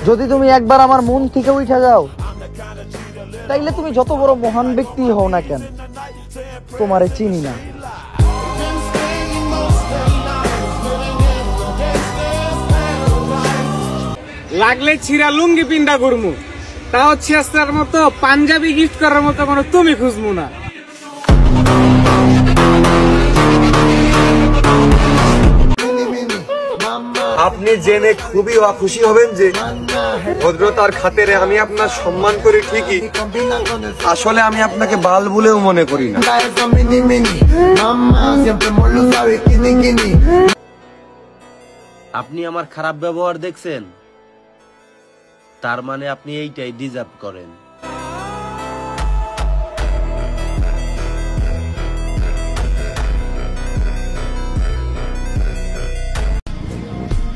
যদি তুমি একবার আমার মন থেকে উঠে যাও, তাইলে তুমি যত বড় মহান ব্যক্তি হও না কেন, তোমারে চিনি না। লাগলে ছিঁড়া লুঙ্গি পিন্ডা করমু, তাও ছিয়াস্তার মতো পাঞ্জাবি গিফট করার মতো কোনো তুমি খুঁজবো না। আপনি জেনে খুবই খুশি হবেন যে ভদ্রতার খাতিরে আমি আপনার সম্মান করি ঠিকই, আসলে আমি আপনাকে বাল বলেও মনে করি না। আপনি আমার খারাপ ব্যবহার দেখছেন, তার মানে আপনি এইটাই ডিজার্ভ করেন।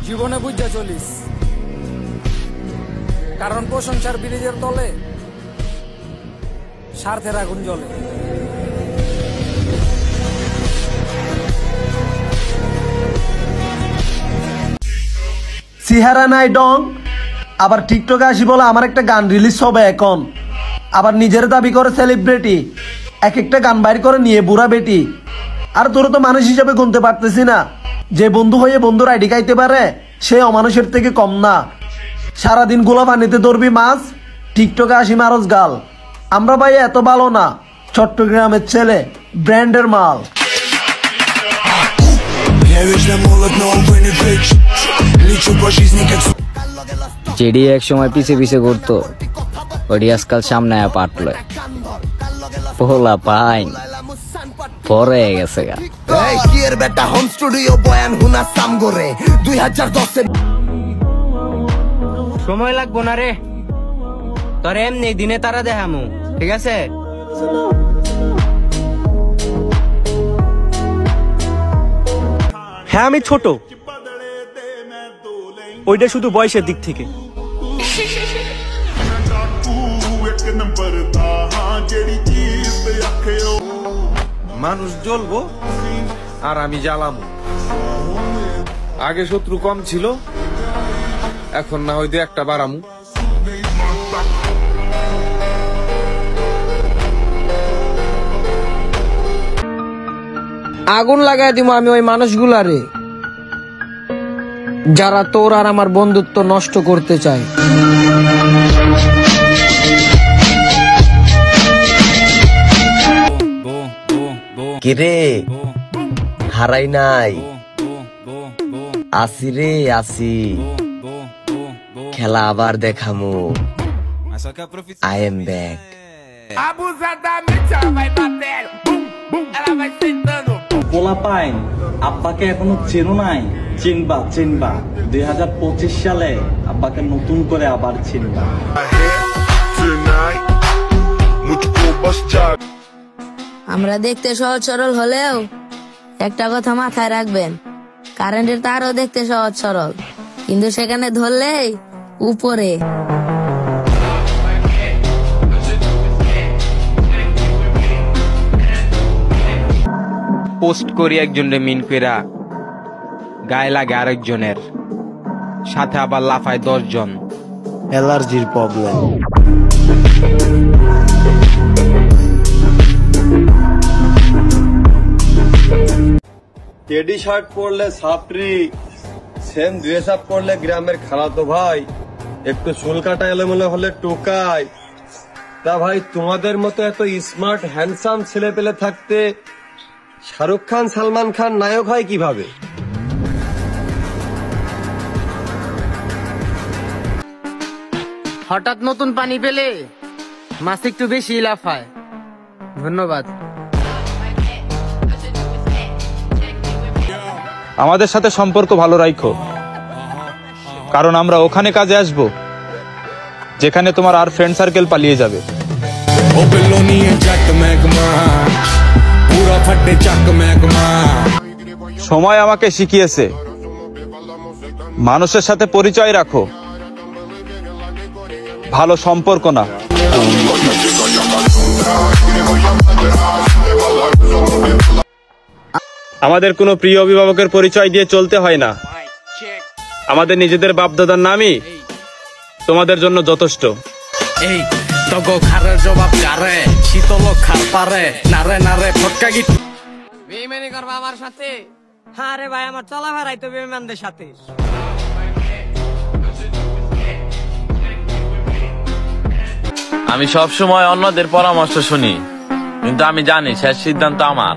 জীবনে বুঝা চলিস, কারণ প্রশংসার ব্রিজের তলে স্বার্থের আগুন জ্বলে। চেহারা নাই ডং, আবার টিকটকে আসি বলে আমার একটা গান রিলিজ হবে এখন, আবার নিজের দাবি করে সেলিব্রিটি, এক একটা গান বাইর করে নিয়ে বুড়া বেটি। আর তোর তো মানুষ হিসাবে গুনতে পারতেছি না, যে বন্ধু হয়ে বন্ধুর আইডি খাইতে পারে সে অমানুষের থেকে কম না। সারাদিন গোলা পানিতে ধরবি মাছ, টিকটকে আসি মারস গাল। আমরা ভাই এত ভালো না, চট্টগ্রামের ছেলে, ব্র্যান্ডের মাল। যেডি এক সময় পিছে পিছে ঘুরতো, ওডি আজকাল সামনে পাটলো। পোলা পাইন পরে গেছে গা। সময় লাগবো না রে, তোর এমনি দিনে তারা দেখামু, ঠিক আছে? হ্যাঁ আমি ছোট, ওইটা শুধু বয়সের দিক থেকে। মানুষ জ্বলবো আর আমি জ্বালামো। আগে শত্রু কম ছিল, এখন না হয়তো একটা বাড়ামু। আগুন লাগাই দিব আমি ওই মানুষগুলারে যারা তোর আর আমার বন্ধুত্ব নষ্ট করতে চায়। কিরে হারাই নাই, আসি রে আসি, খেলা আবার দেখামু। I am back. পোলা পাইন আব্বাকে এখনো চেনো নাই? চিনবা চিনবা, 2025 সালে আব্বাকে নতুন করে আবার চিনবা। আমরা দেখতে সহজ সরল হলেও একটা কথা মাথায় রাখবেন, কারেন্টের তারও দেখতে সহজ সরল, কিন্তু সেখানে ধরলেই উপরে। পোস্ট করি একজনের মিন কইরা, গায়ে লাগে আরেকজনের, সাথে আবার লাফায় 10 জন। অ্যালার্জির প্রবলেম। টেডি শার্ট পরলে সাপরি, সেম ড্রেস আপ করলে গ্রামের খালাতো ভাই, একটু চুল কাটা এলোমেলো হলে টোকাই। তা ভাই তোমাদের মতো এত স্মার্ট হ্যান্ডসাম ছেলে পেলে থাকতে শাহরুখ খান সালমান খান নায়ক হয় কিভাবে? হঠাৎ নতুন পানি পেলে মাছ একটু বেশি লাফায়। ধন্যবাদ। আমাদের সাথে সম্পর্ক ভালো রাখো, কারণ আমরা ওখানে কাজে আসব যেখানে তোমার আর ফ্রেন্ড সার্কেল পালিয়ে যাবে। সময় আমাকে শিখিয়েছে মানুষের সাথে পরিচয় রাখো, ভালো সম্পর্ক না। আমাদের কোনো প্রিয় অভিভাবকের পরিচয় দিয়ে চলতে হয় না, আমাদের নিজেদের বাপ দাদার নামই তোমাদের জন্য যথেষ্ট। এই তগো খারের জবাব কারে শীতল খার পারে নারে নারে ফটকা গিট বেইমানি করবা আমার সাথে। হ্যাঁ রে ভাই আমার চলাফেরাই তো বেইমানদের সাথে। আমি সব সময় অন্যদের পরামর্শ শুনি, কিন্তু আমি জানি শেষ সিদ্ধান্ত আমার।